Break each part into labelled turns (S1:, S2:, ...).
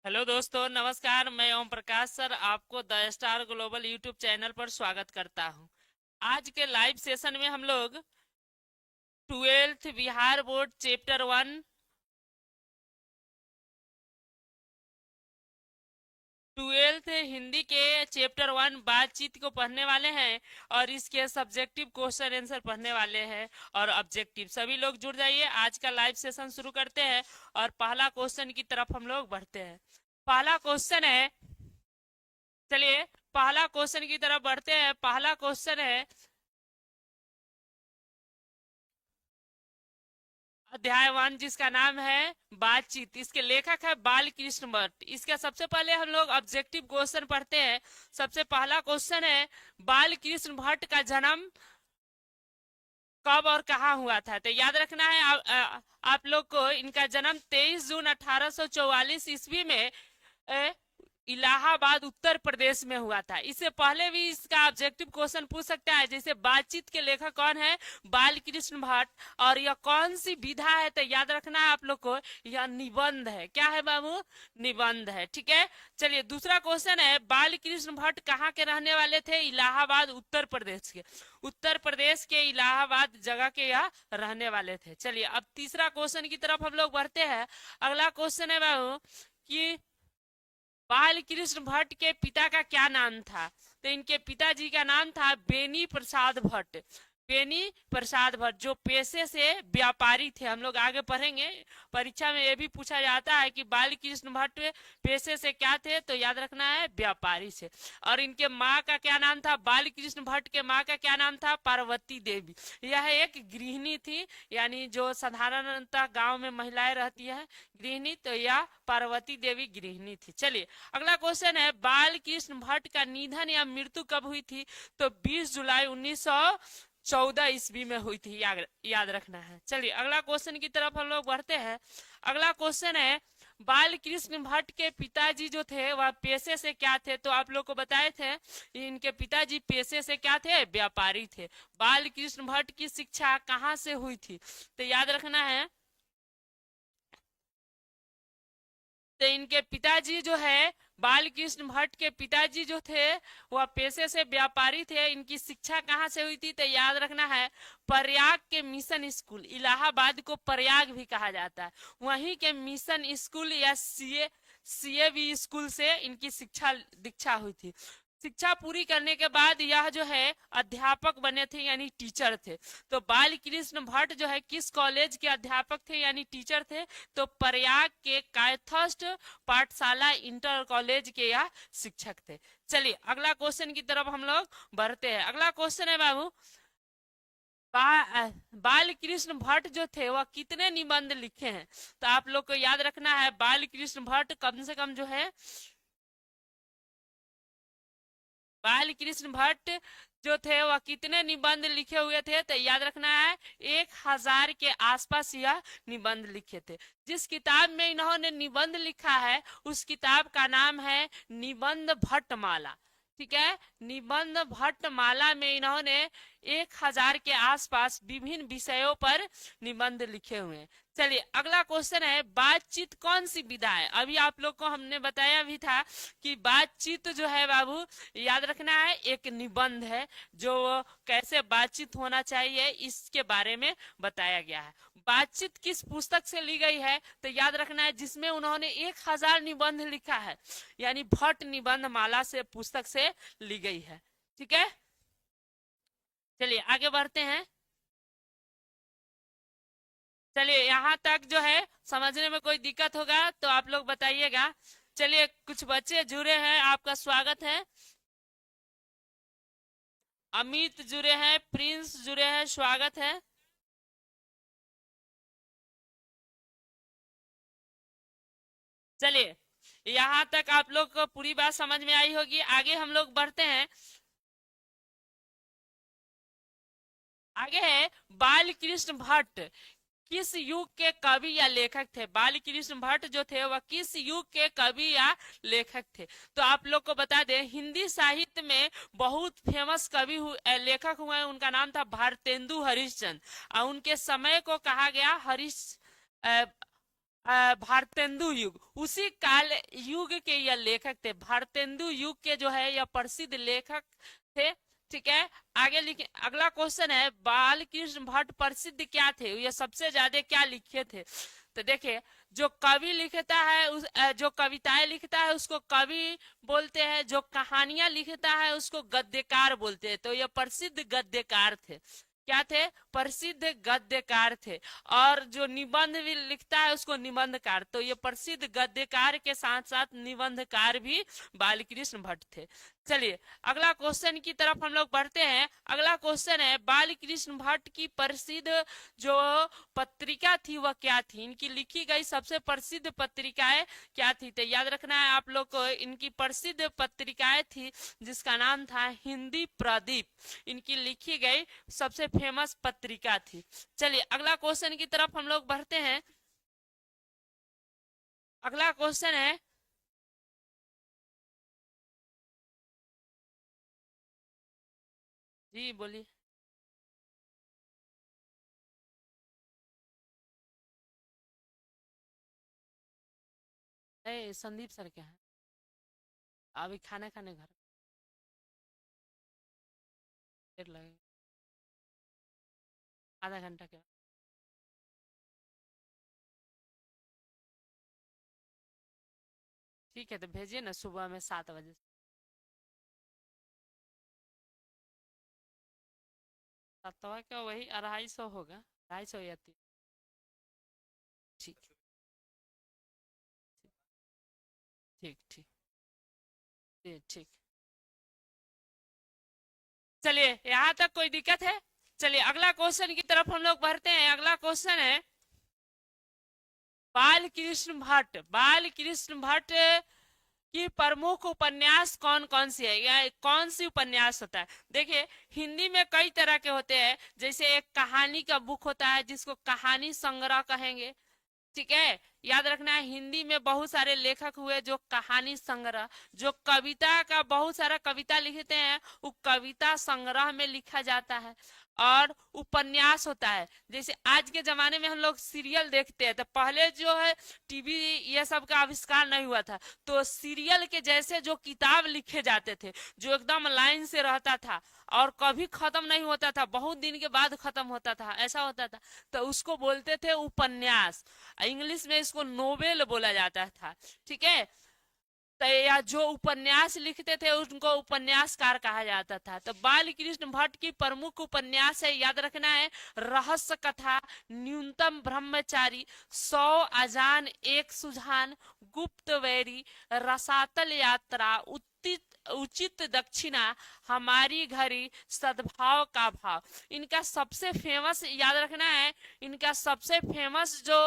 S1: Hello दोस्तों, नमस्कार। मैं ओम प्रकाश सर आपको the star global YouTube channel पर स्वागत करता हूं। आज के लाइव सेशन में हम लोग 12th Bihar board chapter 1, 12th Hindi के चैप्टर 1 बातचीत को पढ़ने वाले हैं और इसके सब्जेक्टिव क्वेश्चन आंसर पढ़ने वाले हैं और ऑब्जेक्टिव। सभी लोग जुड़ जाइए, आज का लाइव सेशन शुरू करते हैं और पहला क्वेश्चन की तरफ हम लोग बढ़ते हैं। पहला क्वेश्चन है, चलिए पहला क्वेश्चन की तरफ बढ़ते हैं। पहला क्वेश्चन है अध्याय 1, जिसका नाम है बातचीत। इसके लेखक है बाल कृष्ण भट्ट। इसका सबसे पहले हम लोग ऑब्जेक्टिव क्वेश्चन पढ़ते हैं। सबसे पहला क्वेश्चन है, बाल कृष्ण भट्ट का जन्म कब और कहाँ हुआ था? तो याद रखना है आप लोग को, इनका जन्म 23 जून 1844 ईस्वी में इलाहाबाद उत्तर प्रदेश में हुआ था। इससे पहले भी इसका ऑब्जेक्टिव क्वेश्चन पूछ सकता है, जैसे बातचीत के लेखक कौन है? बाल कृष्ण भट्ट। और यह कौन सी विधा है? तो याद रखना है आप लोग को, यह निबंध है। क्या है बाबू? निबंध है। ठीक है, चलिए दूसरा क्वेश्चन है, बाल कृष्ण भट्ट कहाँ के रहने वाले थे? इलाहाबाद उत्तर प्रदेश के। उत्तर प्रदेश के इलाहाबाद जगह के यह रहने वाले थे। चलिए अब तीसरा क्वेश्चन की तरफ हम लोग बढ़ते हैं। अगला क्वेश्चन है बाबू कि बाल कृष्ण भट्ट के पिता का क्या नाम था? तो इनके पिताजी का नाम था बेनी प्रसाद भट्ट। बेनी प्रसाद भट्ट, जो पेशे से व्यापारी थे। हम लोग आगे पढ़ेंगे, परीक्षा में यह भी पूछा जाता है कि बाल कृष्ण भट्ट पेशे से क्या थे? तो याद रखना है व्यापारी से। और इनके माँ का क्या नाम था? बाल कृष्ण भट्ट के माँ का क्या नाम था? पार्वती देवी। यह एक गृहिणी थी, यानी जो साधारणतः गांव में महिलाएं रहती है गृहिणी, तो यह पार्वती देवी गृहिणी थी। चलिए अगला क्वेश्चन है, बाल कृष्ण भट्ट का निधन या मृत्यु कब हुई थी? तो 20 जुलाई 1914 ईस्वी में हुई थी। याद रखना है। चलिए अगला क्वेश्चन की तरफ हम लोग बढ़ते हैं। अगला क्वेश्चन है, बाल कृष्ण भट्ट के पिताजी जो थे वह पेशे से क्या थे? तो आप लोग को बताए थे इनके पिताजी पेशे से क्या थे? व्यापारी थे। बाल कृष्ण भट्ट की शिक्षा कहाँ से हुई थी? तो याद रखना है, तो इनके पिताजी जो है, बाल कृष्ण भट्ट के पिताजी जो थे वह पेशे से व्यापारी थे। इनकी शिक्षा कहाँ से हुई थी? तो याद रखना है, प्रयाग के मिशन स्कूल। इलाहाबाद को प्रयाग भी कहा जाता है, वहीं के मिशन स्कूल या सीएवी स्कूल से इनकी शिक्षा दीक्षा हुई थी। शिक्षा पूरी करने के बाद यह जो है अध्यापक बने थे, यानी टीचर थे। तो बाल कृष्ण भट्ट जो है किस कॉलेज के अध्यापक थे यानी टीचर थे? तो प्रयाग के कायस्थस्थ पाठशाला इंटर कॉलेज के यह शिक्षक थे। चलिए अगला क्वेश्चन की तरफ हम लोग बढ़ते हैं। अगला क्वेश्चन है बाबू, बाल कृष्ण भट्ट जो थे वह कितने निबंध लिखे हैं? तो आप लोग को याद रखना है, बाल कृष्ण भट्ट कम से कम जो है, बाल कृष्ण भट्ट जो थे वह कितने निबंध लिखे हुए थे? तो याद रखना है 1000 के आसपास यह निबंध लिखे थे। जिस किताब में इन्होंने निबंध लिखा है उस किताब का नाम है निबंध भट्टमाला। ठीक है, निबंध भट्टमाला में इन्होंने 1000 के आसपास विभिन्न विषयों पर निबंध लिखे हुए हैं। चलिए अगला क्वेश्चन है, बातचीत कौन सी विधा है? अभी आप लोग को हमने बताया भी था कि बातचीत जो है बाबू, याद रखना है, एक निबंध है जो कैसे बातचीत होना चाहिए इसके बारे में बताया गया है। बातचीत किस पुस्तक से ली गई है? तो याद रखना है, जिसमें उन्होंने 1000 निबंध लिखा है, यानी भट्ट निबंध माला से पुस्तक से ली गई है। ठीक है, चलिए आगे बढ़ते हैं। चलिए यहाँ तक जो है समझने में कोई दिक्कत होगा तो आप लोग बताइएगा। चलिए कुछ बच्चे जुड़े हैं, आपका स्वागत है। अमित जुड़े हैं, प्रिंस जुड़े हैं, स्वागत है। चलिए यहाँ तक आप लोग को पूरी बात समझ में आई होगी। आगे हम लोग बढ़ते हैं। आगे है, बाल कृष्ण भट्ट किस युग के कवि या लेखक थे? बाल कृष्ण भट्ट जो थे वह किस युग के कवि या लेखक थे? तो आप लोग को बता दें, हिंदी साहित्य में बहुत फेमस लेखक हुए हैं। उनका नाम था भारतेंदु हरिश्चंद्र और उनके समय को कहा गया भारतेंदु युग, उसी काल युग के यह लेखक थे। भारतेंदु युग के जो है यह प्रसिद्ध लेखक थे। ठीक है, आगे लिखे। अगला क्वेश्चन है बाल कृष्ण भट्ट प्रसिद्ध क्या थे, ये सबसे ज्यादा क्या लिखे थे। तो देखिए, जो कवि लिखता है जो कविताएं लिखता है उसको कवि बोलते हैं, जो कहानियां लिखता है उसको गद्यकार बोलते हैं। तो ये प्रसिद्ध गद्यकार थे। क्या थे, प्रसिद्ध गद्यकार थे। और जो निबंध भी लिखता है उसको निबंधकार। तो ये प्रसिद्ध गद्यकार के साथ साथ निबंधकार भी बालकृष्ण भट्ट थे। चलिए अगला क्वेश्चन की तरफ हम लोग बढ़ते हैं। अगला क्वेश्चन है बालकृष्ण भट्ट की प्रसिद्ध जो पत्रिका थी वह क्या थी, इनकी लिखी गई सबसे प्रसिद्ध पत्रिकाएं क्या थी। तो याद रखना है आप लोग को, इनकी प्रसिद्ध पत्रिकाएं थी जिसका नाम था हिंदी प्रदीप, इनकी लिखी गई सबसे फेमस पत्रिका थी। चलिए अगला क्वेश्चन की तरफ हम लोग बढ़ते हैं। अगला क्वेश्चन है, जी बोलिए। संदीप सर क्या है, अभी खाना खाने घर देर लगेगा, आधा घंटा के बाद। ठीक है तो भेजिए ना सुबह में 7 बजे। सातवा का वही 250 होगा, 250 या 3। ठीक ठीक ठीक ठीक ठीक। चलिए यहाँ तक कोई दिक्कत है। चलिए अगला क्वेश्चन की तरफ हम लोग बढ़ते हैं। अगला क्वेश्चन है बाल कृष्ण भट्ट, बाल कृष्ण भट्ट की प्रमुख उपन्यास कौन कौन सी है, या कौन सी उपन्यास होता है। देखिए हिंदी में कई तरह के होते हैं, जैसे एक कहानी का बुक होता है जिसको कहानी संग्रह कहेंगे। ठीक है, याद रखना है हिंदी में बहुत सारे लेखक हुए जो कहानी संग्रह, जो कविता का बहुत सारा कविता लिखते हैं वो कविता संग्रह में लिखा जाता है। और उपन्यास होता है, जैसे आज के जमाने में हम लोग सीरियल देखते हैं, तो पहले जो है टीवी ये सब का आविष्कार नहीं हुआ था, तो सीरियल के जैसे जो किताब लिखे जाते थे जो एकदम लाइन से रहता था और कभी खत्म नहीं होता था, बहुत दिन के बाद खत्म होता था, ऐसा होता था, तो उसको बोलते थे उपन्यास। इंग्लिश में इसको नोवेल बोला जाता था। ठीक है, तो या जो उपन्यास लिखते थे उनको उपन्यासकार कहा जाता था। तो बाल कृष्ण भट्ट की प्रमुख उपन्यास है, याद रखना है, रहस्य कथा, न्यूनतम ब्रह्मचारी, 100 अजान एक सुजान, गुप्त वैरी, रसातल यात्रा, उचित दक्षिणा, हमारी घड़ी, सद्भाव का भाव। इनका सबसे फेमस याद रखना है, इनका सबसे फेमस जो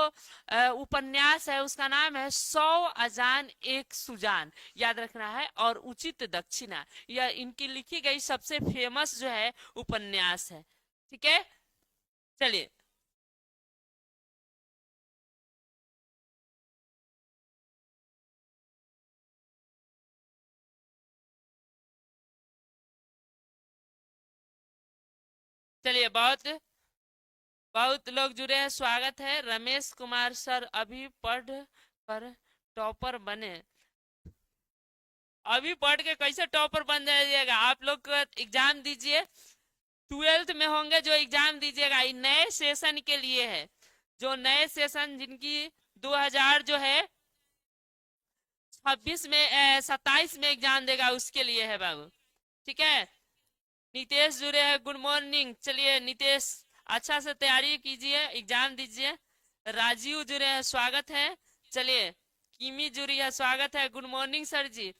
S1: उपन्यास है उसका नाम है 100 अजान एक सुजान, याद रखना है, और उचित दक्षिणा। यह इनकी लिखी गई सबसे फेमस जो है उपन्यास है। ठीक है, चलिए चलिए, बहुत बहुत लोग जुड़े हैं, स्वागत है। रमेश कुमार सर अभी पढ़ कर टॉपर बने, अभी पढ़ के कैसे टॉपर बन जाइएगा, आप लोग एग्जाम दीजिए, 12th में होंगे जो एग्जाम दीजिएगा, ये नए सेशन के लिए है, जो नए सेशन जिनकी 2000 जो है 26 में 27 में एग्जाम देगा उसके लिए है बाबू। ठीक है, नितेश जुड़े हैं, गुड मॉर्निंग। चलिए नितेश अच्छा से तैयारी कीजिए, एग्जाम दीजिए। राजीव जुड़े हैं, स्वागत है। चलिए किमी जुड़ी है, स्वागत है, गुड मॉर्निंग सर जी।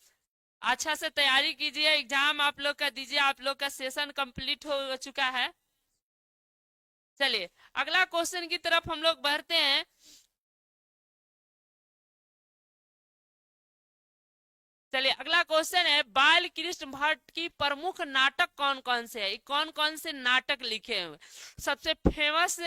S1: अच्छा से तैयारी कीजिए, एग्जाम आप लोग का दीजिए, आप लोग का सेशन कंप्लीट हो चुका है। चलिए अगला क्वेश्चन की तरफ हम लोग बढ़ते हैं। चलिए अगला क्वेश्चन है बाल कृष्ण भट्ट की प्रमुख नाटक कौन कौन से है, कौन कौन से नाटक लिखे हुए। सबसे फेमस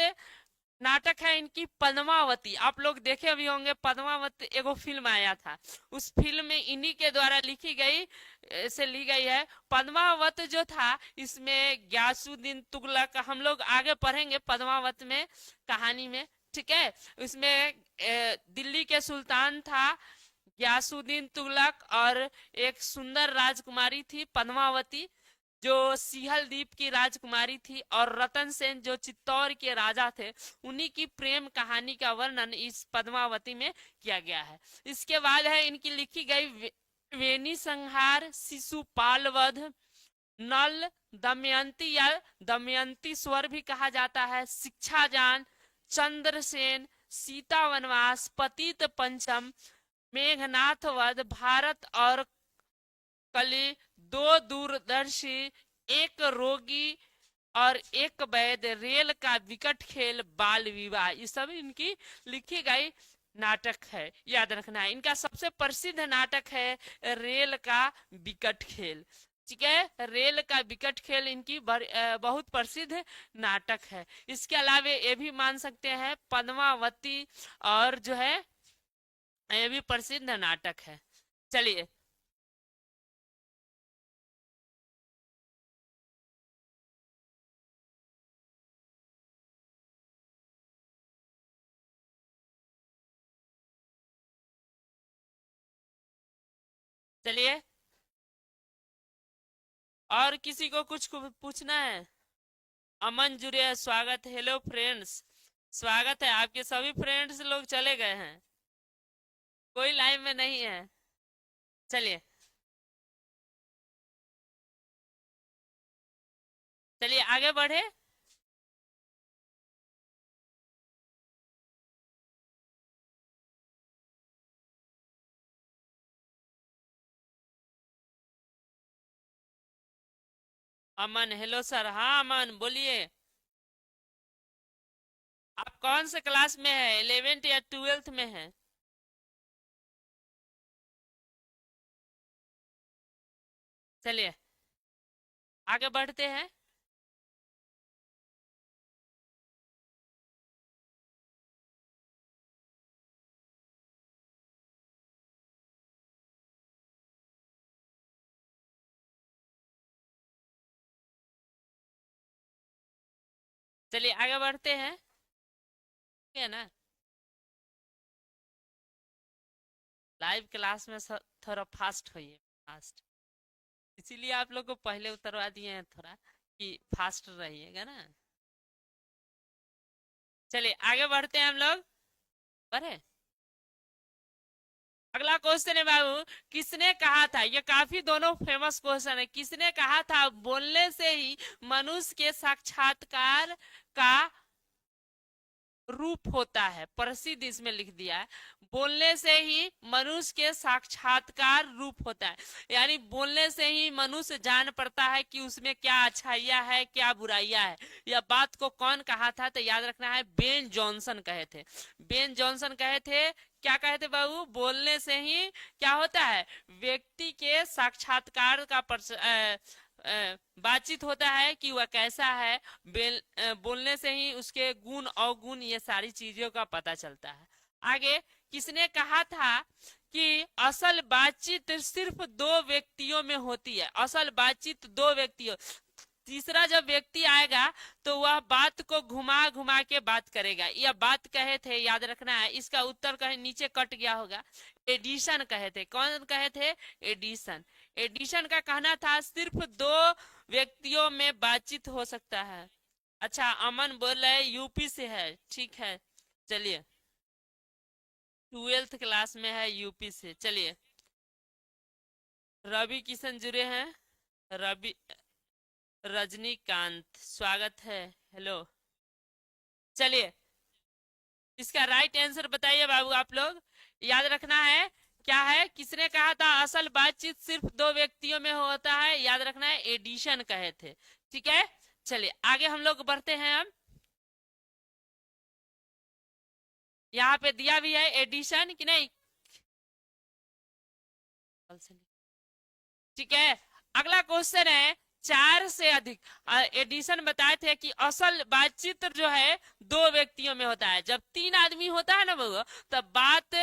S1: नाटक है इनकी पद्मावती, आप लोग देखे भी होंगे, पद्मावती एगो फिल्म आया था, उस फिल्म में इन्हीं के द्वारा लिखी गई से ली गई है। पद्मावत जो था इसमें ग्यासुद्दीन तुगलक, हम लोग आगे पढ़ेंगे पद्मावत में कहानी में। ठीक है। उसमें दिल्ली के सुल्तान था गयासुद्दीन तुगलक, और एक सुंदर राजकुमारी थी पद्मावती जो सिहल द्वीप की राजकुमारी थी, और रतन सेन जो चित्तौड़ के राजा थे। उन्हीं की प्रेम कहानी का वर्णन इस पद्मावती में किया गया है। इसके बाद है इनकी लिखी गई वेणी संहार, शिशुपाल वध, नल दमयंती या दमयंती स्वर भी कहा जाता है, शिक्षाजान, चंद्रसेन, सीता वनवास, पतित पंचम, मेघनाथ वध, भारत और कली, दो दूरदर्शी, एक रोगी और एक वैद्य, रेल का विकट खेल, बाल विवाह, ये सब इनकी लिखी गई नाटक है। याद रखना है इनका सबसे प्रसिद्ध नाटक है रेल का विकट खेल। ठीक है, रेल का विकट खेल इनकी बहुत प्रसिद्ध नाटक है। इसके अलावा ये भी मान सकते हैं पद्मावती और जो है ये भी प्रसिद्ध नाटक है। चलिए चलिए, और किसी को कुछ पूछना है? अमन जुड़े है, स्वागत है। हेलो फ्रेंड्स, स्वागत है। आपके सभी फ्रेंड्स लोग चले गए हैं, कोई लाइव में नहीं है। चलिए चलिए आगे बढ़े। अमन, हेलो सर। हाँ अमन बोलिए, आप कौन से क्लास में है, 11th या 12th में है? चलिए आगे बढ़ते हैं। चलिए आगे बढ़ते हैं, ठीक है ना। लाइव क्लास में थोड़ा फास्ट होइए, फास्ट, इसीलिए आप लोग को पहले उतरवा दिए हैं थोड़ा कि फास्ट रहिएगा ना। चलिए आगे बढ़ते हैं हम लोग, बढ़े। अगला क्वेश्चन है बाबू, किसने कहा था, ये काफी दोनों फेमस क्वेश्चन है, किसने कहा था बोलने से ही मनुष्य के साक्षात्कार का रूप होता है? प्रसिद्ध इसमें लिख दिया है, बोलने से ही मनुष्य के साक्षात्कार रूप होता है, यानी बोलने से ही मनुष्य जान पड़ता है कि उसमें क्या अच्छाइयाँ है क्या बुराइयां है। यह बात को कौन कहा था? तो याद रखना है बेन जॉनसन कहे थे। बेन जॉनसन कहे थे, क्या कहे थे बाबू? बोलने से ही क्या होता है, व्यक्ति के साक्षात्कार का बातचीत होता है कि वह कैसा है। बोलने से ही उसके गुण अवगुण ये सारी चीजों का पता चलता है। आगे किसने कहा था कि असल बातचीत सिर्फ दो व्यक्तियों में होती है? असल बातचीत दो व्यक्तियों, तीसरा जब व्यक्ति आएगा तो वह बात को घुमा घुमा के बात करेगा। यह बात कहे थे, याद रखना है, इसका उत्तर कहीं नीचे कट गया होगा। एडिशन कहे थे। कौन कहे थे? एडिशन। एडिशन का कहना था सिर्फ दो व्यक्तियों में बातचीत हो सकता है। अच्छा अमन बोल रहे यूपी से है, ठीक है। चलिए 12th क्लास में है, यूपी से। चलिए रवि किशन जुड़े हैं, रवि, रजनीकांत स्वागत है, हेलो। चलिए इसका राइट आंसर बताइए बाबू आप लोग, याद रखना है क्या है, किसने कहा था असल बातचीत सिर्फ दो व्यक्तियों में होता है? याद रखना है एडिशन कहे थे, ठीक है। चलिए आगे हम लोग बढ़ते हैं। हम यहाँ पे दिया भी है एडिशन कि नहीं, ठीक है। अगला क्वेश्चन है, चार से अधिक, एडिशन बताए थे कि असल बातचीत जो है दो व्यक्तियों में होता है। जब तीन आदमी होता है ना वो, तब बात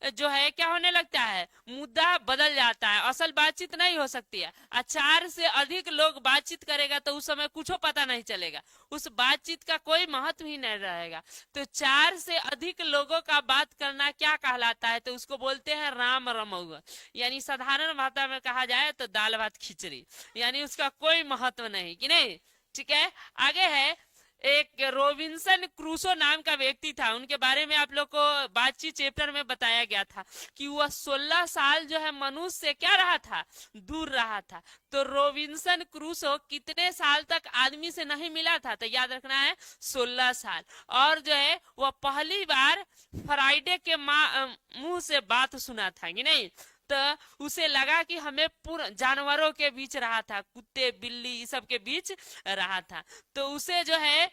S1: जो है क्या होने लगता है, मुद्दा बदल जाता है, असल बातचीत नहीं हो सकती है। और 4 से अधिक लोग बातचीत करेगा तो उस समय कुछ पता नहीं चलेगा, उस बातचीत का कोई महत्व ही नहीं रहेगा। तो 4 से अधिक लोगों का बात करना क्या कहलाता है, तो उसको बोलते हैं राम रमौआ, यानी साधारण भाषा में कहा जाए तो दाल भात खिचड़ी, यानी उसका कोई महत्व नहीं, कि नहीं। ठीक है, आगे है, एक रोबिन्सन क्रूसो नाम का व्यक्ति था, उनके बारे में आप लोग को बातचीत चैप्टर में बताया गया था कि वह 16 साल जो है मनुष्य से क्या रहा था, दूर रहा था। तो रोबिन्सन क्रूसो कितने साल तक आदमी से नहीं मिला था, तो याद रखना है 16 साल। और जो है वह पहली बार फ्राइडे के मुंह से बात सुना था, कि नहीं। तो उसे लगा कि हमें पूर्ण जानवरों के बीच रहा था, कुत्ते बिल्ली इस सब के बीच रहा था। तो उसे जो है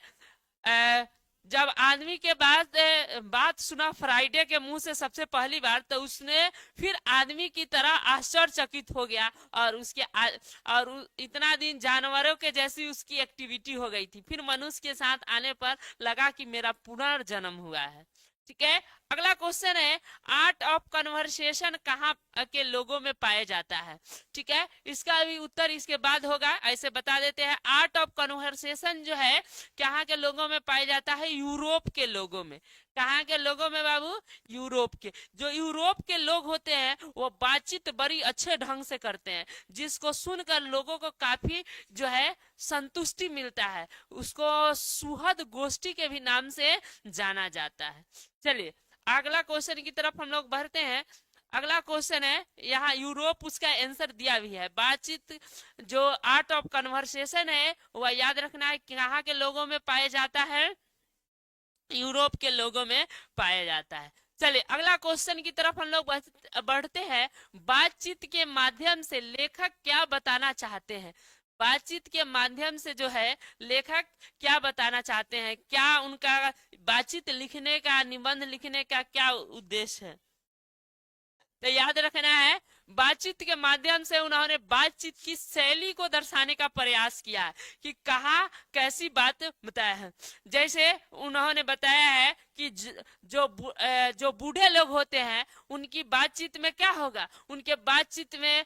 S1: जब आदमी के बाद बात सुना फ्राइडे के मुंह से सबसे पहली बार, तो उसने फिर आदमी की तरह आश्चर्यचकित हो गया, और इतना दिन जानवरों के जैसी उसकी एक्टिविटी हो गई थी। फिर मनुष्य के साथ आने पर लगा कि मेरा पुनर्जन्म हुआ है। ठीक है, अगला क्वेश्चन है, आर्ट ऑफ कन्वर्सेशन कहाँ के लोगों में पाया जाता है। ठीक है, इसका भी उत्तर इसके बाद होगा, ऐसे बता देते हैं। आर्ट ऑफ कन्वर्सेशन जो है कहाँ के लोगों में पाया जाता है, यूरोप के लोगों में। कहाँ के लोगों में बाबू, यूरोप के। जो यूरोप के लोग होते हैं वो बातचीत बड़ी अच्छे ढंग से करते हैं, जिसको सुनकर लोगों को काफी जो है संतुष्टि मिलता है, उसको सुहद गोष्ठी के भी नाम से जाना जाता है। चलिए अगला क्वेश्चन की तरफ हम लोग बढ़ते हैं। अगला क्वेश्चन है, यहाँ यूरोप उसका आंसर दिया भी है। बातचीत जो आर्ट ऑफ कन्वर्सेशन है वह याद रखना है कहाँ के लोगों में पाया जाता है, यूरोप के लोगों में पाया जाता है। चलिए अगला क्वेश्चन की तरफ हम लोग बढ़ते हैं। बातचीत के माध्यम से लेखक क्या बताना चाहते हैं। बातचीत के माध्यम से जो है लेखक क्या बताना चाहते हैं, क्या उनका बातचीत लिखने का, निबंध लिखने का क्या उद्देश्य है। तो याद रखना है, बातचीत के माध्यम से उन्होंने बातचीत की शैली को दर्शाने का प्रयास किया है कि कहा कैसी बात बताया है। जैसे उन्होंने बताया है कि जो बूढ़े लोग होते हैं उनकी बातचीत में क्या होगा, उनके बातचीत में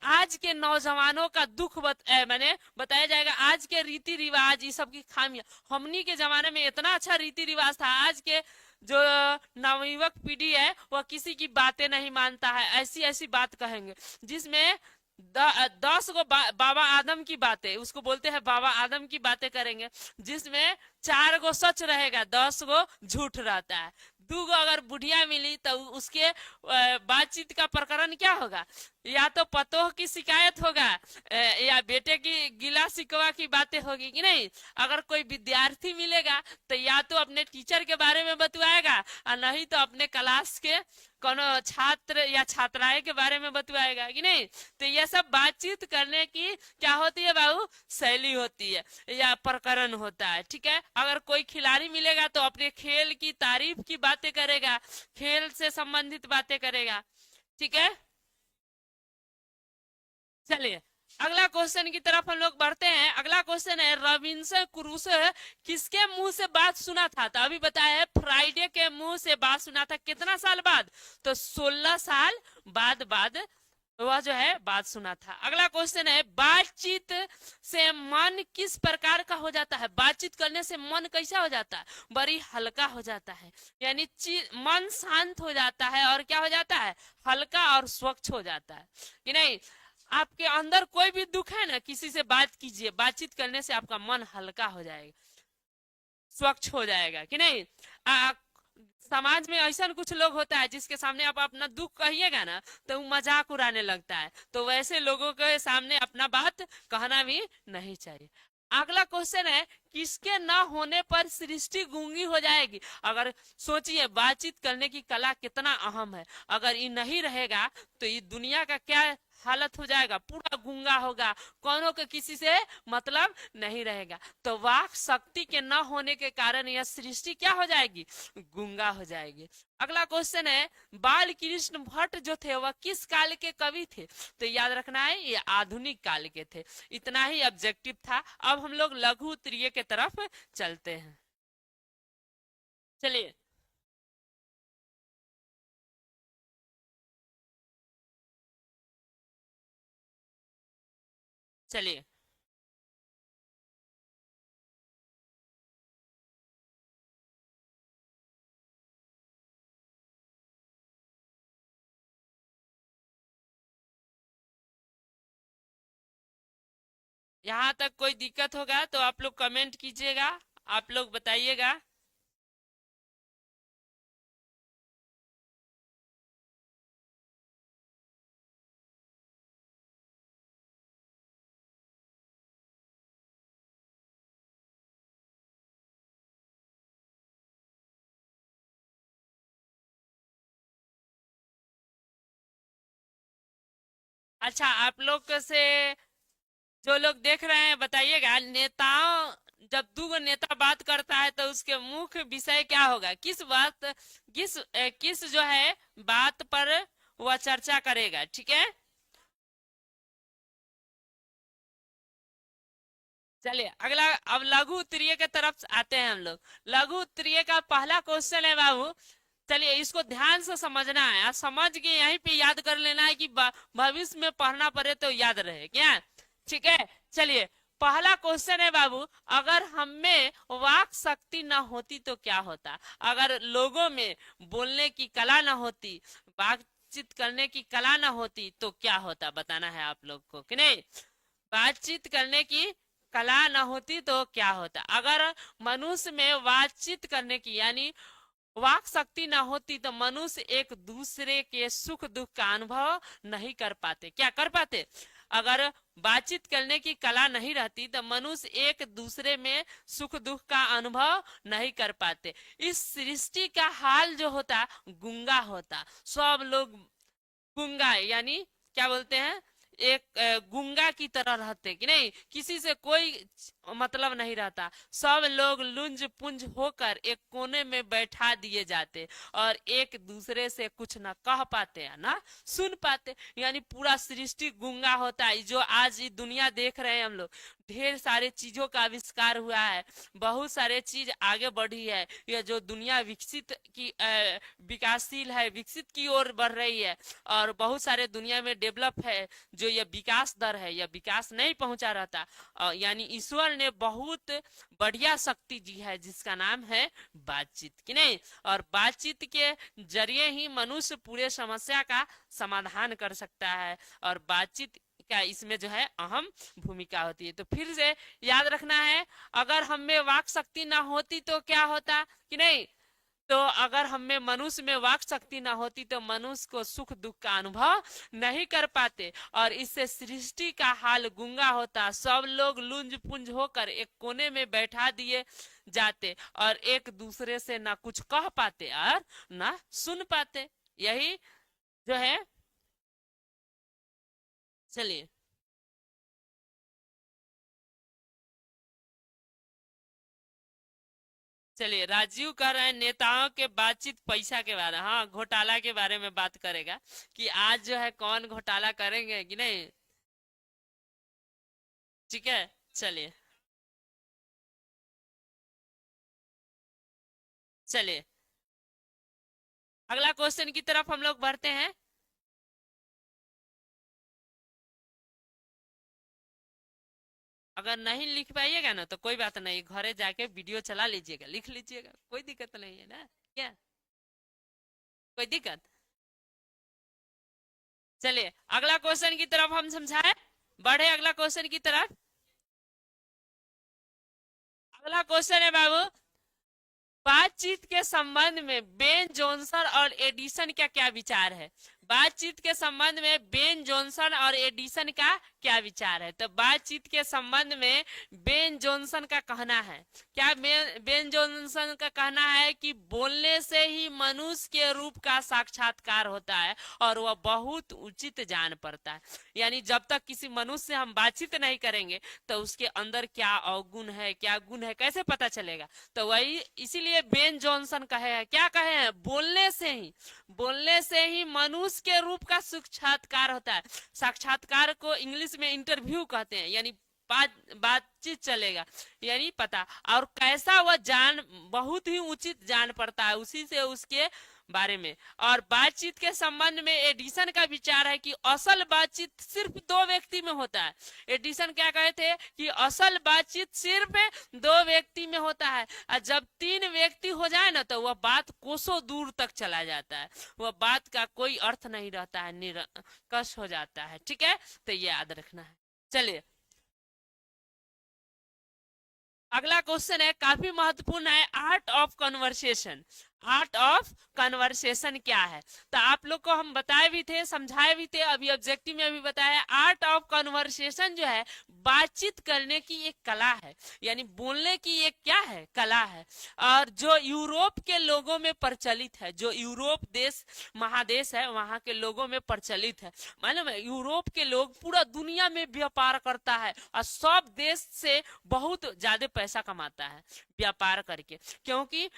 S1: आज के नौजवानों का दुख मैंने बताया जाएगा, आज के रीति रिवाज ये सब की खामियां। हमनी के जमाने में इतना अच्छा रीति रिवाज था, आज के जो नवयुवक पीढ़ी है वह किसी की बातें नहीं मानता है, ऐसी ऐसी बात कहेंगे जिसमें 10 गो बाबा आदम की बातें, उसको बोलते हैं बाबा आदम की बातें करेंगे, जिसमें 4 गो सच रहेगा, 10 गो झूठ रहता है। 2 गो अगर बुढ़िया मिली तो उसके बातचीत का प्रकरण क्या होगा, या तो पतोह की शिकायत होगा या बेटे की गिला शिकवा की बातें होगी, कि नहीं। अगर कोई विद्यार्थी मिलेगा तो या तो अपने टीचर के बारे में बतवाएगा, और नहीं तो अपने क्लास के कोनो छात्र या छात्राएं के बारे में बतवाएगा, कि नहीं। तो यह सब बातचीत करने की क्या होती है बाबू, शैली होती है या प्रकरण होता है। ठीक है, अगर कोई खिलाड़ी मिलेगा तो अपने खेल की तारीफ की बातें करेगा, खेल से संबंधित बातें करेगा। ठीक है, चलिए अगला क्वेश्चन की तरफ हम लोग बढ़ते हैं। अगला क्वेश्चन है, रॉबिन्सन क्रूसो किसके मुंह से बात सुना था। तो अभी बताया है फ्राइडे के मुंह से बात सुना था, कितना साल बाद, तो 16 साल बाद वह जो है बात सुना था। अगला क्वेश्चन है, बातचीत से मन किस प्रकार का हो जाता है। बातचीत करने से मन कैसा हो जाता है, बड़ी हल्का हो जाता है, यानी मन शांत हो जाता है और क्या हो जाता है, हल्का और स्वच्छ हो जाता है, कि नहीं। आपके अंदर कोई भी दुख है ना, किसी से बात कीजिए, बातचीत करने से आपका मन हल्का हो जाएगा, स्वच्छ हो जाएगा, कि नहीं। समाज में ऐसा कुछ लोग होता है जिसके सामने आप अपना दुख कहिएगा ना तो वो मजाक उड़ाने लगता है, तो वैसे लोगों के सामने अपना बात कहना भी नहीं चाहिए। अगला क्वेश्चन है, किसके ना होने पर सृष्टि गूंगी हो जाएगी। अगर सोचिए बातचीत करने की कला कितना अहम है, अगर ये नहीं रहेगा तो ये दुनिया का क्या हालत हो जाएगा, पूरा गूंगा होगा, कोनो के किसी से मतलब नहीं रहेगा। तो वाक शक्ति के न होने के कारण यह सृष्टि क्या हो जाएगी, गूंगा हो जाएगी। अगला क्वेश्चन है, बाल कृष्ण भट्ट जो थे वह किस काल के कवि थे। तो याद रखना है ये आधुनिक काल के थे। इतना ही ऑब्जेक्टिव था। अब हम लोग लघु उत्तरीय के तरफ चलते हैं। चलिए चलिए, यहाँ तक कोई दिक्कत होगा तो आप लोग कमेंट कीजिएगा, आप लोग बताइएगा। अच्छा, आप लोग से जो लोग देख रहे हैं बताइएगा, नेताओं जब दो नेता बात करता है तो उसके मुख्य विषय क्या होगा, किस बात, किस जो है बात पर वह चर्चा करेगा, ठीक है। चलिए अगला, अब लघु उत्तरीय के तरफ आते हैं हम लोग। लघु उत्तरीय का पहला क्वेश्चन है बाबू, चलिए इसको ध्यान से समझना है और समझ के यहीं पे याद कर लेना है कि भविष्य में पढ़ना पड़े तो याद रहे क्या, ठीक है। चलिए, पहला क्वेश्चन है बाबू, अगर हम में वाक शक्ति न होती तो क्या होता। अगर लोगों में बोलने की कला न होती, बातचीत करने की कला न होती तो क्या होता, बताना है आप लोग को कि नहीं। बातचीत करने की कला न होती तो क्या होता। अगर मनुष्य में बातचीत करने की यानी वाक शक्ति न होती तो मनुष्य एक दूसरे के सुख दुख का अनुभव नहीं कर पाते, क्या कर पाते। अगर बातचीत करने की कला नहीं रहती तो मनुष्य एक दूसरे में सुख दुख का अनुभव नहीं कर पाते। इस सृष्टि का हाल जो होता गूंगा होता, सब लोग गूंगा यानी क्या बोलते हैं, एक गूंगा की तरह रहते कि नहीं, किसी से कोई मतलब नहीं रहता। सब लोग लुंज पुंज होकर एक कोने में बैठा दिए जाते और एक दूसरे से कुछ ना कह पाते हैं ना सुन पाते, यानी पूरा सृष्टि गूंगा होता है। जो आज ये दुनिया देख रहे हैं हम लोग, ढेर सारे चीजों का आविष्कार हुआ है, बहुत सारे चीज आगे बढ़ी है, यह जो दुनिया विकसित की विकासशील है, विकसित की ओर बढ़ रही है और बहुत सारे दुनिया में डेवलप है, जो यह विकास दर है यह विकास नहीं पहुंचा रहता। यानी ईश्वर ने बहुत बढ़िया शक्ति दी है जिसका नाम है बातचीत कि नहीं। और बातचीत के जरिए ही मनुष्य पूरे समस्या का समाधान कर सकता है और बातचीत का इसमें जो है अहम भूमिका होती है। तो फिर से याद रखना है, अगर हम में वाक शक्ति ना होती तो क्या होता कि नहीं। तो अगर हम में मनुष्य में वाक शक्ति ना होती तो मनुष्य को सुख दुख का अनुभव नहीं कर पाते और इससे सृष्टि का हाल गूंगा होता, सब लोग लुंज पुंज होकर एक कोने में बैठा दिए जाते और एक दूसरे से ना कुछ कह पाते और ना सुन पाते। यही जो है। चलिए, चलिए राजीव कह रहे हैं नेताओं के बातचीत पैसा के बारे में, हाँ घोटाला के बारे में बात करेगा कि आज जो है कौन घोटाला करेंगे कि नहीं, ठीक है। चलिए, चलिए अगला क्वेश्चन की तरफ हम लोग बढ़ते हैं। अगर नहीं लिख पाइएगा ना तो कोई बात नहीं, घरे जाके वीडियो चला लीजिएगा, लिख लीजिएगा, कोई दिक्कत नहीं है ना, क्या कोई दिक्कत। चलिए अगला क्वेश्चन की तरफ हम समझाए, बढ़े अगला क्वेश्चन की तरफ। अगला क्वेश्चन है बाबू, बातचीत के संबंध में बेन जॉनसन और एडिसन का क्या विचार है। बातचीत के संबंध में बेन जॉनसन और एडिसन का क्या विचार है। तो बातचीत के संबंध में बेन जॉनसन का कहना है, क्या बेन जॉनसन का कहना है कि बोलने से ही मनुष्य के रूप का साक्षात्कार होता है और वह बहुत उचित जान पड़ता है। यानी जब तक किसी मनुष्य से हम बातचीत नहीं करेंगे तो उसके अंदर क्या अवगुण है क्या गुण है कैसे पता चलेगा। तो वही इसीलिए बेन जॉनसन कहे हैं, क्या कहे हैं, बोलने से ही मनुष्य के रूप का साक्षात्कार होता है। साक्षात्कार को इंग्लिश में इंटरव्यू कहते हैं, यानी बातचीत चलेगा, यानी पता। और कैसा वह जान, बहुत ही उचित जान पड़ता है उसी से उसके बारे में। और बातचीत के संबंध में एडिसन का विचार है कि असल बातचीत सिर्फ दो व्यक्ति में होता है। एडिसन क्या कहे थे कि असल बातचीत सिर्फ दो व्यक्ति में होता है, और जब तीन व्यक्ति हो जाए ना तो वह बात कोसों दूर तक चला जाता है, वह बात का कोई अर्थ नहीं रहता है, निरंकुश हो जाता है। ठीक है, तो ये याद रखना है। चलिए अगला क्वेश्चन है, काफी महत्वपूर्ण है, art of conversation. Art of conversation क्या है? तो आप लोग को हम बताए भी थे, समझाए भी थे, अभी ऑब्जेक्टिव में भी बताया। आर्ट ऑफ कन्वर्सेशन जो है बातचीत करने की एक कला है, यानी बोलने की एक क्या है, कला है। और जो यूरोप के लोगों में प्रचलित है, जो यूरोप देश महादेश है वहां के लोगों में प्रचलित है। मालूम है, यूरोप के लोग पूरा दुनिया में व्यापार करता है और सब देश से बहुत ज्यादा पैसा कमाता है व्यापार करके, क्योंकि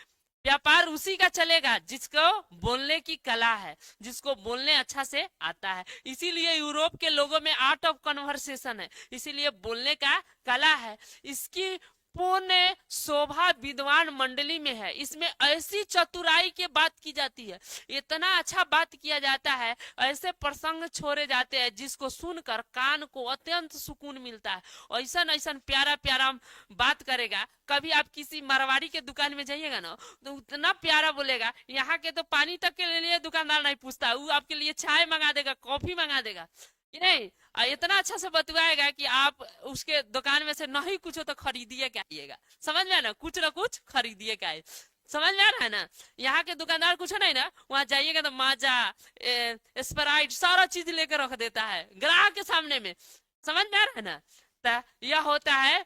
S1: व्यापार उसी का चलेगा जिसको बोलने की कला है, जिसको बोलने अच्छा से आता है। इसीलिए यूरोप के लोगों में आर्ट ऑफ कन्वर्सेशन है, इसीलिए बोलने का कला है। इसकी पूर्ण शोभा विद्वान मंडली में है। इसमें ऐसी चतुराई के बात की जाती है, इतना अच्छा बात किया जाता है, ऐसे प्रसंग छोड़े जाते हैं जिसको सुनकर कान को अत्यंत सुकून मिलता है। ऐसा ऐसा प्यारा प्यारा बात करेगा। कभी आप किसी मारवाड़ी के दुकान में जाइएगा ना तो उतना प्यारा बोलेगा, यहाँ के तो पानी तक के लिए दुकानदार नहीं पूछता, वो आपके लिए चाय मंगा देगा, कॉफी मंगा देगा कि नहीं। इतना अच्छा से बतवाएगा कि आप उसके दुकान में से नहीं कुछ हो तो खरीदिए क्या आइएगा। समझ में ना, कुछ ना कुछ खरीदिए क्या है। समझ में आ रहा है ना। यहाँ के दुकानदार कुछ नहीं ना, वहां जाइएगा तो माजा स्प्राइट सारा चीज लेकर रख देता है ग्राहक के सामने में। समझ में आ रहा है ना। यह होता है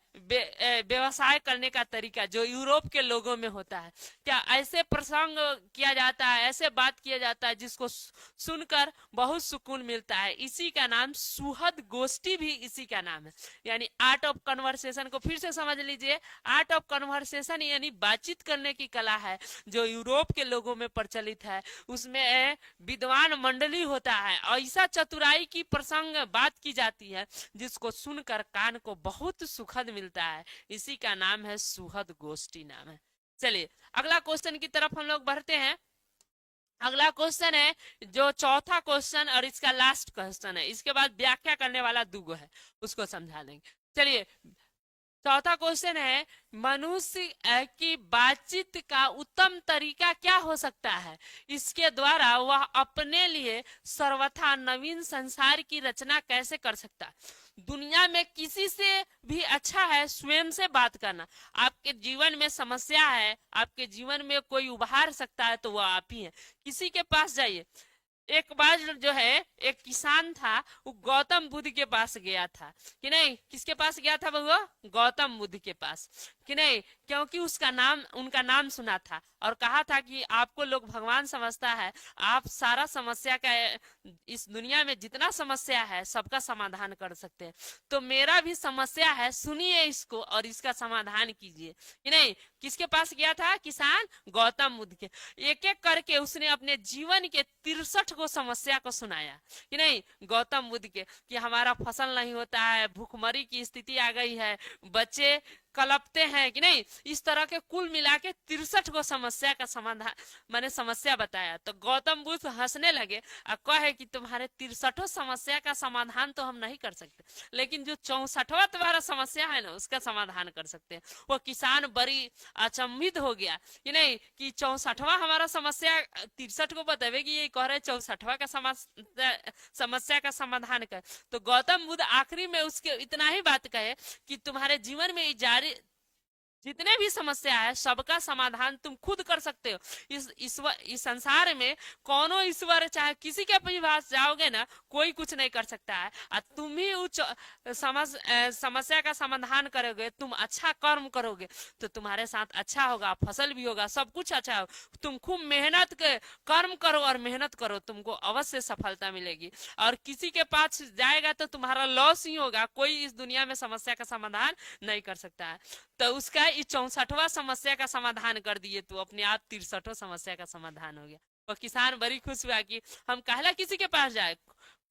S1: व्यवसाय करने का तरीका जो यूरोप के लोगों में होता है। क्या ऐसे प्रसंग किया जाता है, ऐसे बात किया जाता है जिसको सुनकर बहुत सुकून मिलता है। इसी का नाम सुहद गोष्ठी भी इसी का नाम है। यानी आर्ट ऑफ कन्वर्सेशन को फिर से समझ लीजिए, आर्ट ऑफ कन्वर्सेशन यानी बातचीत करने की कला है जो यूरोप के लोगों में प्रचलित है। उसमें विद्वान मंडली होता है, ऐसा चतुराई की प्रसंग बात की जाती है जिसको सुनकर कान को बहुत सुखद मिलता है। इसी का नाम है सुहद गोष्ठी नाम है। चलिए अगला क्वेश्चन की तरफ हम लोग बढ़ते हैं। अगला क्वेश्चन है जो चौथा क्वेश्चन और इसका लास्ट क्वेश्चन है, इसके बाद व्याख्या करने वाला दुगो है, उसको समझा देंगे। चलिए चौथा क्वेश्चन है, मनुष्य की बातचीत का उत्तम तरीका क्या हो सकता है? इसके द्वारा वह अपने लिए सर्वथा नवीन संसार की रचना कैसे कर सकता है? दुनिया में किसी से भी अच्छा है स्वयं से बात करना। आपके जीवन में समस्या है, आपके जीवन में कोई उभार सकता है तो वह आप ही है। किसी के पास जाइए। एक बार जो है एक किसान था, वो गौतम बुद्ध के पास गया था कि नहीं। किसके पास गया था वो? गौतम बुद्ध के पास कि नहीं, क्योंकि उसका नाम, उनका नाम सुना था और कहा था कि आपको लोग भगवान समझता है, आप सारा समस्या का, इस दुनिया में जितना समस्या है सबका समाधान कर सकते हैं। तो मेरा भी समस्या है, सुनिए इसको और इसका समाधान कीजिए कि नहीं। किसके पास गया था किसान? गौतम बुद्ध के। एक एक करके उसने अपने जीवन के 63 को समस्या को सुनाया कि नहीं गौतम बुद्ध के, कि हमारा फसल नहीं होता है, भूखमरी की स्थिति आ गई है, बच्चे कलपते हैं कि नहीं। इस तरह के कुल मिला के 63 को समस्या का समाधान, मैंने समस्या बताया। तो गौतम बुद्ध हंसने लगे और कहे कि तुम्हारे 63 समस्या का समाधान तो हम नहीं कर सकते, लेकिन जो 64वां तुम्हारा समस्या है ना उसका समाधान कर सकते हैं। वो किसान बड़ी अचंभित हो गया कि नहीं, कि 64वां हमारा समस्या 63 को बतावे कि ये कह रहे 64वां का समस्या का समाधान कर। तो गौतम बुद्ध आखिरी में उसके इतना ही बात कहे कि तुम्हारे जीवन में जारी जितने भी समस्या है सबका समाधान तुम खुद कर सकते हो। इस संसार में कोनो ईश्वर चाहे किसी के पास जाओगे ना, कोई कुछ नहीं कर सकता है। और तुम ही उस समस्या का समाधान करोगे, तुम अच्छा कर्म करोगे तो तुम्हारे साथ अच्छा होगा, फसल भी होगा, सब कुछ अच्छा होगा। तुम खूब मेहनत कर्म करो और मेहनत करो, तुमको अवश्य सफलता मिलेगी। और किसी के पास जाएगा तो तुम्हारा लॉस ही होगा, कोई इस दुनिया में समस्या का समाधान नहीं कर सकता है। तो उसका इस 64वां समस्या का समाधान कर दिए तो अपने आप 63वां समस्या का समाधान हो गया। और किसान बड़ी खुश हुआ कि हम कहला किसी के पास जाए,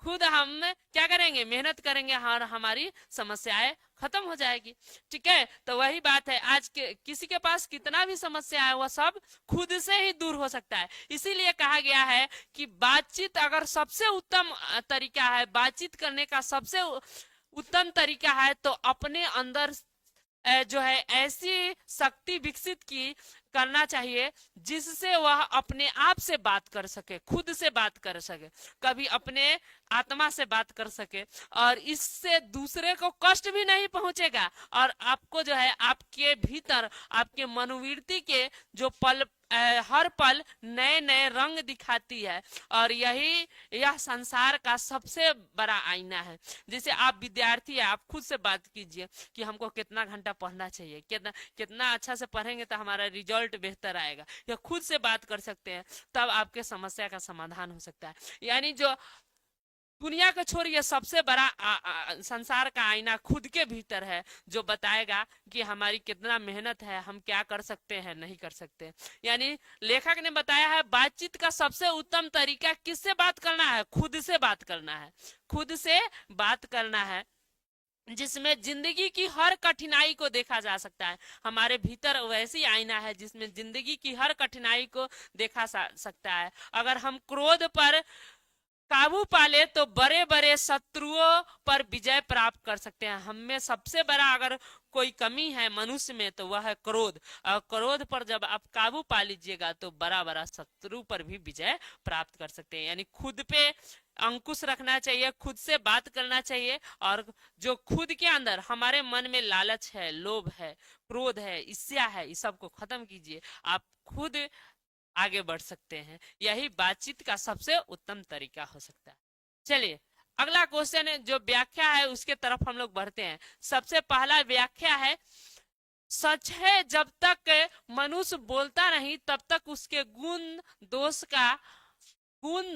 S1: खुद हम क्या करेंगे, मेहनत करेंगे और हमारी समस्याएं खत्म हो जाएगी। ठीक है, तो वही बात है, आज के किसी के पास कितना भी समस्या है वह सब खुद से ही दूर हो सकता है। इसीलिए कहा गया है कि बातचीत अगर सबसे उत्तम तरीका है, बातचीत करने का सबसे उत्तम तरीका है, तो अपने अंदर जो है ऐसी शक्ति विकसित की करना चाहिए जिससे वह अपने आप से बात कर सके, खुद से बात कर सके, कभी अपने आत्मा से बात कर सके, और इससे दूसरे को कष्ट भी नहीं पहुंचेगा और आपको जो है आपके भीतर आपके मनोवृत्ति के जो पल हर पल नए नए रंग दिखाती है। और यह संसार का सबसे बड़ा आईना है। जैसे आप विद्यार्थी है, आप खुद से बात कीजिए कि हमको कितना घंटा पढ़ना चाहिए, कितना अच्छा से पढ़ेंगे तो हमारा रिजल्ट बेहतर आएगा, या खुद से बात कर सकते हैं, तब आपके समस्या का समाधान हो सकता है। यानी जो दुनिया को छोड़िए, सबसे बड़ा संसार का आईना खुद के भीतर है, जो बताएगा कि हमारी कितना मेहनत है, हम क्या कर सकते हैं, नहीं कर सकते। यानी लेखक ने बताया है बातचीत का सबसे उत्तम तरीका किससे बात करना है, खुद से बात करना है, खुद से बात करना है, जिसमें जिंदगी की हर कठिनाई को देखा जा सकता है। हमारे भीतर वैसी आईना है जिसमें जिंदगी की हर कठिनाई को देखा सकता है। अगर हम क्रोध पर काबू पाले तो बड़े बड़े शत्रुओं पर विजय प्राप्त कर सकते हैं। हम में सबसे बड़ा अगर कोई कमी है मनुष्य में तो वह है क्रोध, और क्रोध पर जब आप काबू पा लीजिएगा तो बड़ा बड़ा शत्रु पर भी विजय प्राप्त कर सकते हैं। यानी खुद पे अंकुश रखना चाहिए, खुद से बात करना चाहिए, और जो खुद के अंदर हमारे मन में लालच है, लोभ है, क्रोध है, ईर्ष्या है, इस सब को खत्म कीजिए, आप खुद आगे बढ़ सकते हैं। यही बातचीत का सबसे उत्तम तरीका हो सकता है। चलिए अगला क्वेश्चन है, जो व्याख्या है उसके तरफ हम लोग बढ़ते हैं। सबसे पहला व्याख्या है, सच है जब तक मनुष्य बोलता नहीं तब तक उसके गुण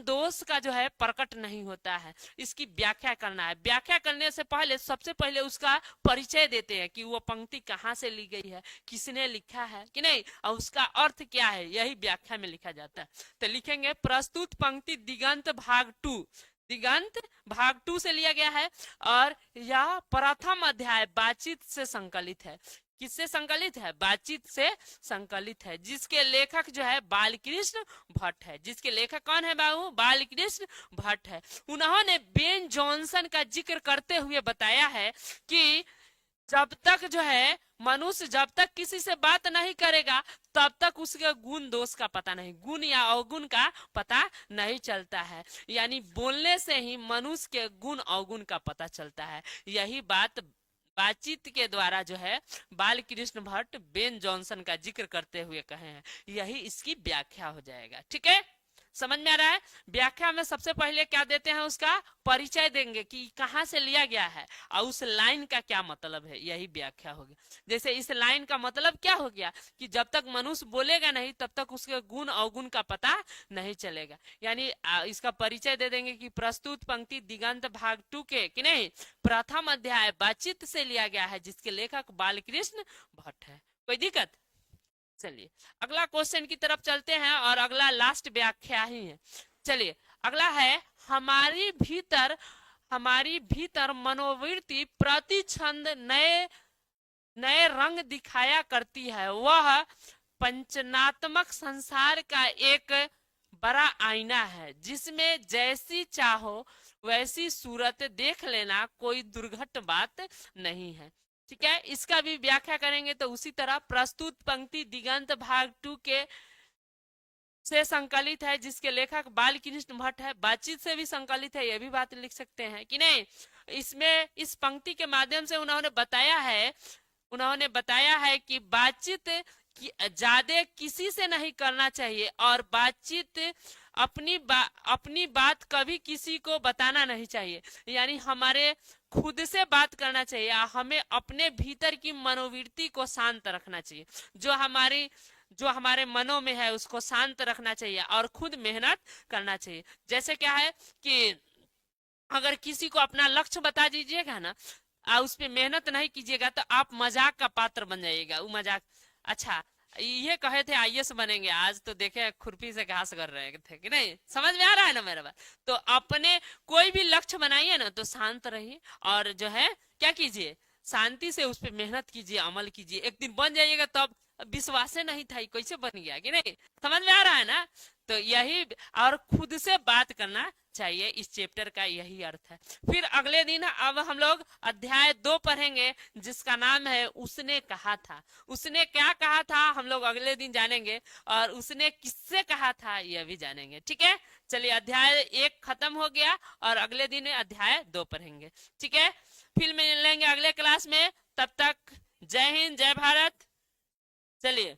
S1: दोष का जो है प्रकट नहीं होता है। इसकी व्याख्या करना है। व्याख्या करने से पहले सबसे पहले उसका परिचय देते हैं कि वो पंक्ति कहाँ से ली गई है, किसने लिखा है कि नहीं, और उसका अर्थ क्या है, यही व्याख्या में लिखा जाता है। तो लिखेंगे, प्रस्तुत पंक्ति दिगंत भाग 2, दिगंत भाग 2 से लिया गया है, और यह प्रथम अध्याय बातचीत से संकलित है। किससे संकलित है, बातचीत से संकलित है, जिसके लेखक जो है बालकृष्ण भट्ट है। जिसके लेखक कौन है बाबू, बालकृष्ण भट्ट है। उन्होंने बेन जॉनसन का जिक्र करते हुए बताया है कि जब तक जो है मनुष्य जब तक किसी से बात नहीं करेगा तब तक उसके गुण दोष का पता नहीं, गुण या अवगुण का पता नहीं चलता है। यानी बोलने से ही मनुष्य के गुण अवगुण का पता चलता है। यही बात बातचीत के द्वारा जो है बालकृष्ण भट्ट बेन जॉनसन का जिक्र करते हुए कहे हैं। यही इसकी व्याख्या हो जाएगा। ठीक है, समझ में आ रहा है। व्याख्या में सबसे पहले क्या देते हैं, उसका परिचय देंगे कि कहां से लिया गया है और उस लाइन का क्या मतलब है, यही व्याख्या होगी। जैसे इस लाइन का मतलब क्या हो गया कि जब तक मनुष्य बोलेगा नहीं तब तक उसके गुण अवगुण का पता नहीं चलेगा। यानी इसका परिचय दे देंगे कि प्रस्तुत पंक्ति दिगंत भाग 2 के कि नहीं प्रथम अध्याय बातचीत से लिया गया है, जिसके लेखक बालकृष्ण भट्ट है। कोई दिक्कत? चलिए अगला क्वेश्चन की तरफ चलते हैं, और अगला लास्ट व्याख्या ही है। चलिए अगला है, हमारी भीतर मनोवृत्ति प्रति छंद नए नए रंग दिखाया करती है। वह पंचनात्मक संसार का एक बड़ा आईना है, जिसमें जैसी चाहो वैसी सूरत देख लेना कोई दुर्घट बात नहीं है। ठीक है, इसका भी व्याख्या करेंगे तो उसी तरह प्रस्तुत पंक्ति दिगंत भाग 2 के से संकलित है, जिसके लेखक बालकृष्ण भट्ट है। बातचीत से भी संकलित है, यह भी बात लिख सकते हैं कि नहीं। इसमें इस पंक्ति के माध्यम से उन्होंने बताया है कि बातचीत ज्यादा किसी से नहीं करना चाहिए, और बातचीत अपनी बात कभी किसी को बताना नहीं चाहिए। यानी हमारे खुद से बात करना चाहिए, हमें अपने भीतर की मनोवृत्ति को शांत रखना चाहिए। जो हमारे मनों में है उसको शांत रखना चाहिए और खुद मेहनत करना चाहिए। जैसे क्या है कि अगर किसी को अपना लक्ष्य बता दीजिएगा ना, उस पर मेहनत नहीं कीजिएगा तो आप मजाक का पात्र बन जाइएगा। वो मजाक, अच्छा ये कहे थे आईएएस बनेंगे, आज तो देखे खुरपी से घास कर रहे थे कि नहीं। समझ में आ रहा है ना मेरा बात। तो अपने कोई भी लक्ष्य बनाइए ना तो शांत रहिए, और जो है क्या कीजिए, शांति से उस पर मेहनत कीजिए, अमल कीजिए, एक दिन बन जाइएगा। तब विश्वास नहीं था, ये कैसे बन गया कि नहीं। समझ में आ रहा है ना। तो यही, और खुद से बात करना चाहिए, इस चैप्टर का यही अर्थ है। फिर अगले दिन अब हम लोग अध्याय 2 पढ़ेंगे, जिसका नाम है उसने कहा था। उसने क्या कहा था हम लोग अगले दिन जानेंगे, और उसने किससे कहा था यह भी जानेंगे। ठीक है, चलिए अध्याय 1 खत्म हो गया, और अगले दिन अध्याय 2 पढ़ेंगे। ठीक है, फिर मिलेंगे अगले क्लास में। तब तक जय हिंद, जय भारत। चलिए।